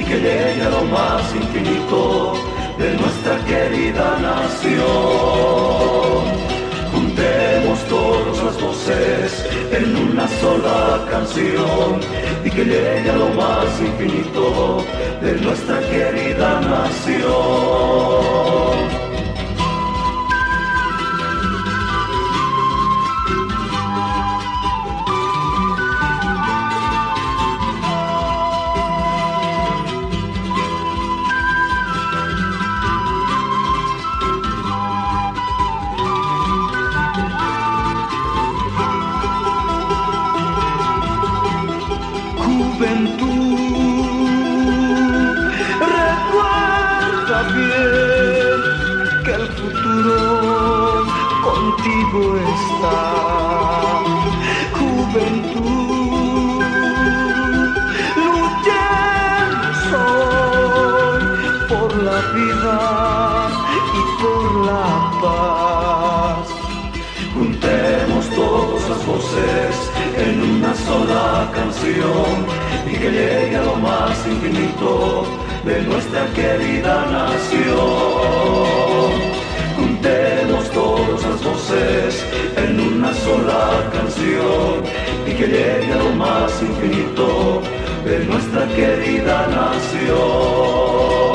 que llegue a lo más infinito de nuestra querida nación. Juntemos todas las voces en una sola canción y que llegue a lo más infinito de nuestra querida nación. Juventud, recuerda bien que el futuro contigo está. Juventud, luchemos hoy por la vida y por la paz. Juntemos todas las voces en una sola canción y que llegue a lo más infinito de nuestra querida nación. Juntemos todas las voces en una sola canción y que llegue a lo más infinito de nuestra querida nación.